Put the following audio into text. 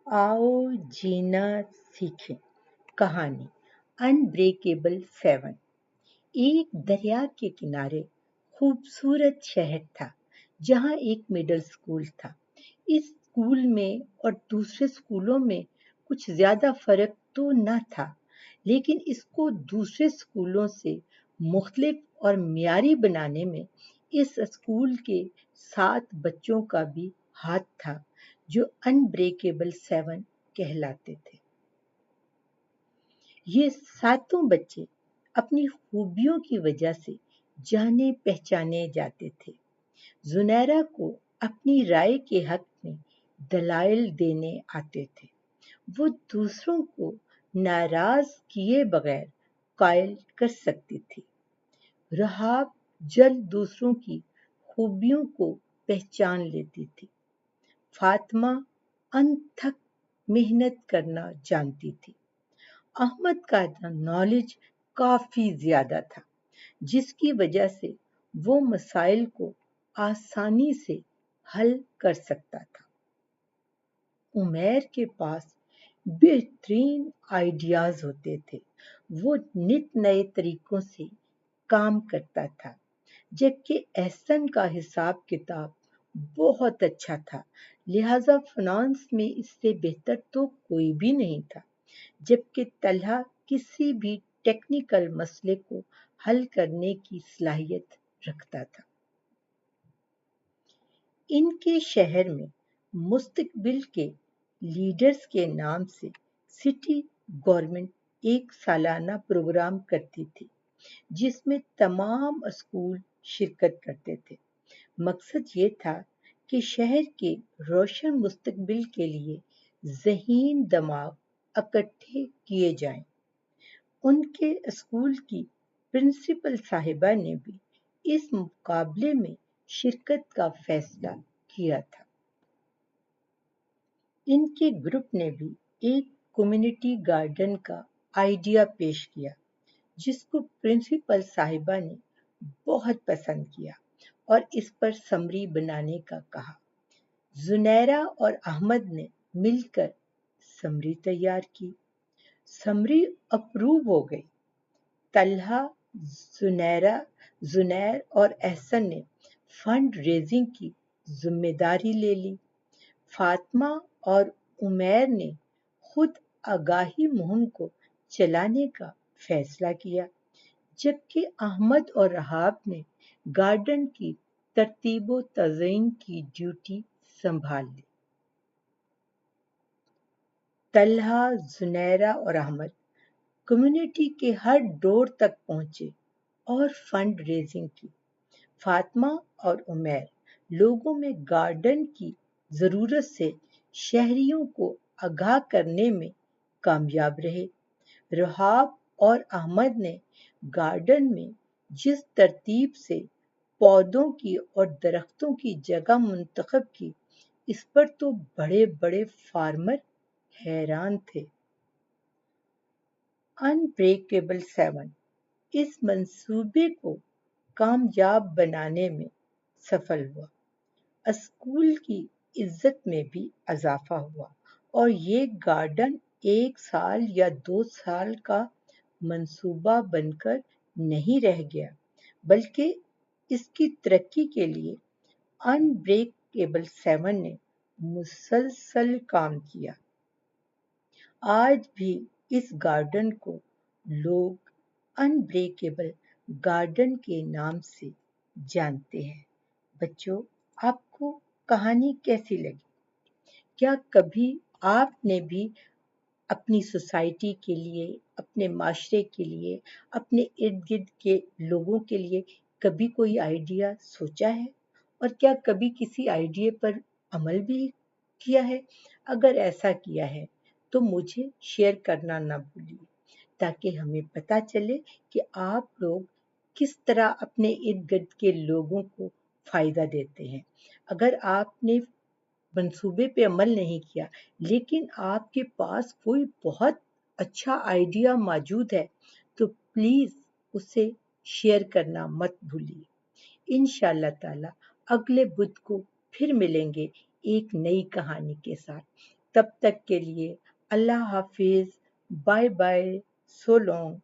आओ जीना सीखें। कहानी अनब्रेकेबल 7। एक दरिया के किनारे खूबसूरत शहर था जहाँ एक मिडिल स्कूल था। इस स्कूल में और दूसरे स्कूलों में कुछ ज्यादा फर्क तो न था, लेकिन इसको दूसरे स्कूलों से मुख्तलिफ और मियारी बनाने में इस स्कूल के 7 बच्चों का भी हाथ था, जो अनब्रेकेबल 7 कहलाते थे। ये सातों बच्चे अपनी खूबियों की वजह से जाने पहचाने जाते थे। जुनैरा को अपनी राय के हक में दलाइल देने आते थे। वो दूसरों को नाराज किए बगैर कायल कर सकती थी। रहाब जल्द दूसरों की खूबियों को पहचान लेती थी। फातिमा अनथक मेहनत करना जानती थी। अहमद का नॉलेज काफी ज्यादा था, जिसकी वजह से वो मसाइल को आसानी से हल कर सकता था। उमैर के पास बेहतरीन आइडियाज होते थे। वो नित नए तरीकों से काम करता था, जबकि एहसन का हिसाब किताब बहुत अच्छा था, लिहाजा फाइनेंस में इससे बेहतर तो कोई भी नहीं था। जबकि तलहा किसी भी टेक्निकल मसले को हल करने की सलाहियत रखता था। इनके शहर में मुस्तकबिल के लीडर्स के नाम से सिटी गवर्नमेंट एक सालाना प्रोग्राम करती थी, जिसमें तमाम स्कूल शिरकत करते थे। मकसद ये था कि शहर के रोशन मुस्तकबिल के लिए ज़हीन दिमाग इकट्ठे किए जाएं। उनके स्कूल की प्रिंसिपल साहिबा ने भी इस मुकाबले में शिरकत का फैसला किया था। इनके ग्रुप ने भी एक कम्युनिटी गार्डन का आइडिया पेश किया, जिसको प्रिंसिपल साहिबा ने बहुत पसंद किया और इस पर समरी बनाने का कहा। जुनैरा और अहमद ने मिलकर समरी तैयार की। समरी अप्रूव हो गई। तलहा, जुनैर और एहसन ने फंड रेजिंग की जिम्मेदारी ले ली। फातिमा और उमैर ने खुद आगाही मुहिम को चलाने का फैसला किया, जबकि अहमद और रहाब ने गार्डन की तरतीब तज़यीन की ड्यूटी संभाल ली। तलहा, जुनैरा और अहमद कम्युनिटी के हर डोर तक पहुंचे और फंड रेजिंग की। फातिमा और उमैर लोगों में गार्डन की जरूरत से शहरियों को आगाह करने में कामयाब रहे। रहाब और अहमद ने गार्डन में जिस तरतीब से पौधों की और दरख्तों की जगह मुंतखब की, इस पर तो बड़े बड़े फार्मर हैरान थे। अनब्रेकेबल 7 इस मंसूबे को कामयाब बनाने में सफल हुआ। स्कूल की इज्जत में भी इजाफा हुआ और ये गार्डन 1 साल या 2 साल का मंसूबा बनकर नहीं रह गया, बल्कि इसकी तरक्की के लिए अनब्रेकेबल 7 ने मुसलसल काम किया। आज भी इस गार्डन को लोग अनब्रेकेबल गार्डन के नाम से जानते हैं। बच्चों, आपको कहानी कैसी लगी? क्या कभी आपने भी अपनी सोसाइटी के लिए, अपने माशरे के लिए, अपने इर्द गिर्द के लोगों के लिए कभी कोई आइडिया सोचा है? और क्या कभी किसी आइडिया पर अमल भी किया है? अगर ऐसा किया है तो मुझे शेयर करना ना भूलिए, ताकि हमें पता चले कि आप लोग किस तरह अपने इर्द गिर्द के लोगों को फायदा देते हैं। अगर आपने मंसूबे पे अमल नहीं किया, लेकिन आपके पास कोई बहुत अच्छा आइडिया मौजूद है, तो प्लीज उसे शेयर करना मत भूलिए। इंशाल्लाह ताला अगले बुध को फिर मिलेंगे एक नई कहानी के साथ। تب تک کے لیے اللہ حافظ، بائے بائے، سو لانگ.